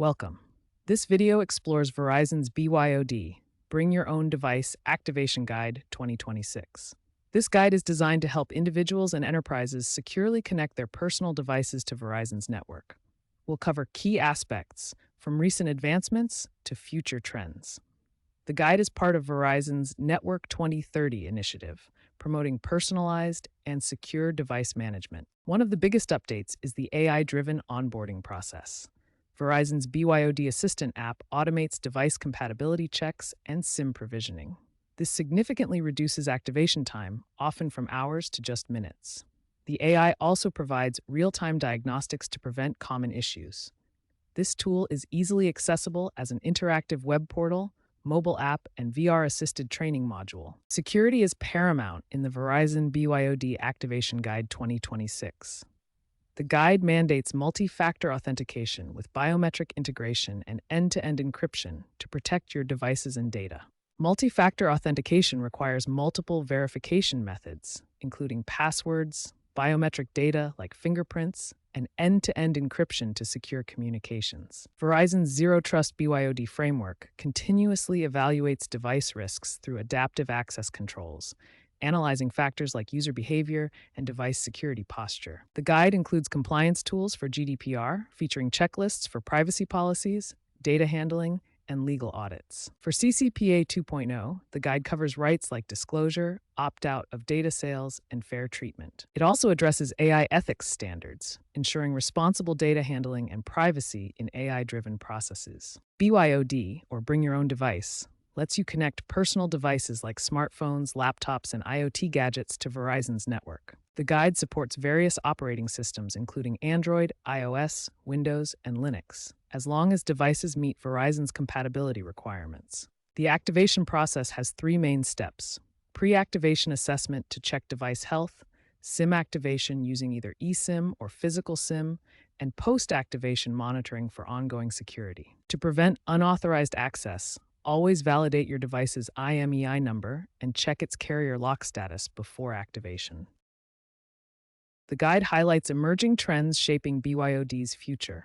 Welcome. This video explores Verizon's BYOD, Bring Your Own Device Activation Guide 2026. This guide is designed to help individuals and enterprises securely connect their personal devices to Verizon's network. We'll cover key aspects, from recent advancements to future trends. The guide is part of Verizon's Network 2030 initiative, promoting personalized and secure device management. One of the biggest updates is the AI-driven onboarding process. Verizon's BYOD Assistant app automates device compatibility checks and SIM provisioning. This significantly reduces activation time, often from hours to just minutes. The AI also provides real-time diagnostics to prevent common issues. This tool is easily accessible as an interactive web portal, mobile app, and VR-assisted training module. Security is paramount in the Verizon BYOD Activation Guide 2026. The guide mandates multi-factor authentication with biometric integration and end-to-end encryption to protect your devices and data. Multi-factor authentication requires multiple verification methods, including passwords, biometric data like fingerprints, and end-to-end encryption to secure communications. Verizon's Zero Trust BYOD framework continuously evaluates device risks through adaptive access controls, analyzing factors like user behavior and device security posture. The guide includes compliance tools for GDPR, featuring checklists for privacy policies, data handling, and legal audits. For CCPA 2.0, the guide covers rights like disclosure, opt-out of data sales, and fair treatment. It also addresses AI ethics standards, ensuring responsible data handling and privacy in AI-driven processes. BYOD, or Bring Your Own Device, lets you connect personal devices like smartphones, laptops, and IoT gadgets to Verizon's network. The guide supports various operating systems including Android, iOS, Windows, and Linux, as long as devices meet Verizon's compatibility requirements. The activation process has three main steps: pre-activation assessment to check device health, SIM activation using either eSIM or physical SIM, and post-activation monitoring for ongoing security. To prevent unauthorized access, always validate your device's IMEI number and check its carrier lock status before activation. The guide highlights emerging trends shaping BYOD's future.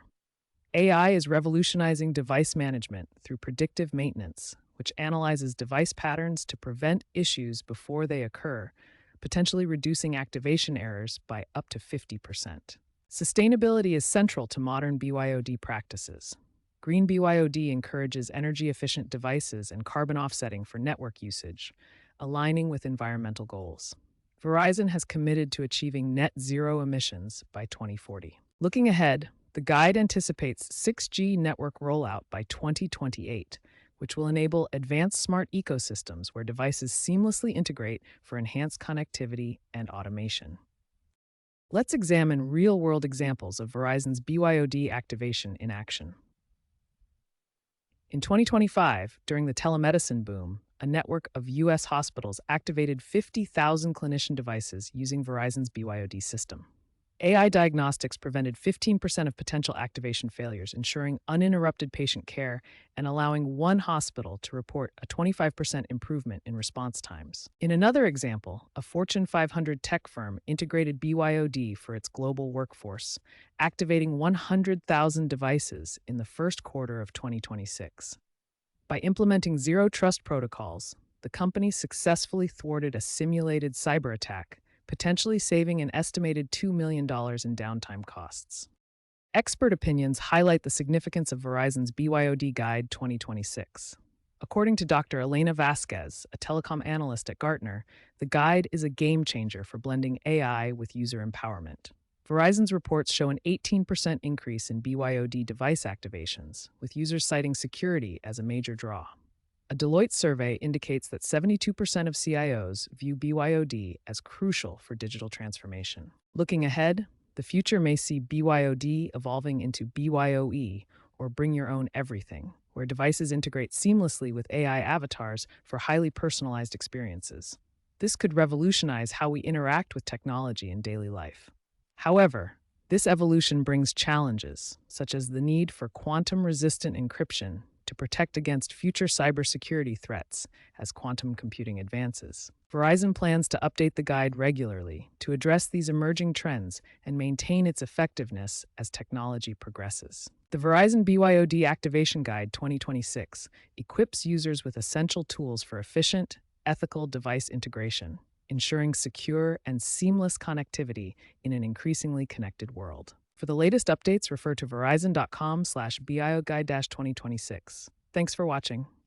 AI is revolutionizing device management through predictive maintenance, which analyzes device patterns to prevent issues before they occur, potentially reducing activation errors by up to 50%. Sustainability is central to modern BYOD practices. Green BYOD encourages energy-efficient devices and carbon offsetting for network usage, aligning with environmental goals. Verizon has committed to achieving net zero emissions by 2040. Looking ahead, the guide anticipates 6G network rollout by 2028, which will enable advanced smart ecosystems where devices seamlessly integrate for enhanced connectivity and automation. Let's examine real-world examples of Verizon's BYOD activation in action. In 2025, during the telemedicine boom, a network of U.S. hospitals activated 50,000 clinician devices using Verizon's BYOD system. AI diagnostics prevented 15% of potential activation failures, ensuring uninterrupted patient care and allowing one hospital to report a 25% improvement in response times. In another example, a Fortune 500 tech firm integrated BYOD for its global workforce, activating 100,000 devices in the first quarter of 2026. By implementing zero trust protocols, the company successfully thwarted a simulated cyber attack, potentially saving an estimated $2 million in downtime costs. Expert opinions highlight the significance of Verizon's BYOD Guide 2026. According to Dr. Elena Vasquez, a telecom analyst at Gartner, the guide is a game changer for blending AI with user empowerment. Verizon's reports show an 18% increase in BYOD device activations, with users citing security as a major draw. A Deloitte survey indicates that 72% of CIOs view BYOD as crucial for digital transformation. Looking ahead, the future may see BYOD evolving into BYOE, or Bring Your Own Everything, where devices integrate seamlessly with AI avatars for highly personalized experiences. This could revolutionize how we interact with technology in daily life. However, this evolution brings challenges, such as the need for quantum-resistant encryption to to protect against future cybersecurity threats as quantum computing advances. Verizon plans to update the guide regularly to address these emerging trends and maintain its effectiveness as technology progresses. The Verizon BYOD Activation Guide 2026 equips users with essential tools for efficient, ethical device integration, ensuring secure and seamless connectivity in an increasingly connected world. For the latest updates, refer to verizon.com/BIOGuide-2026. Thanks for watching.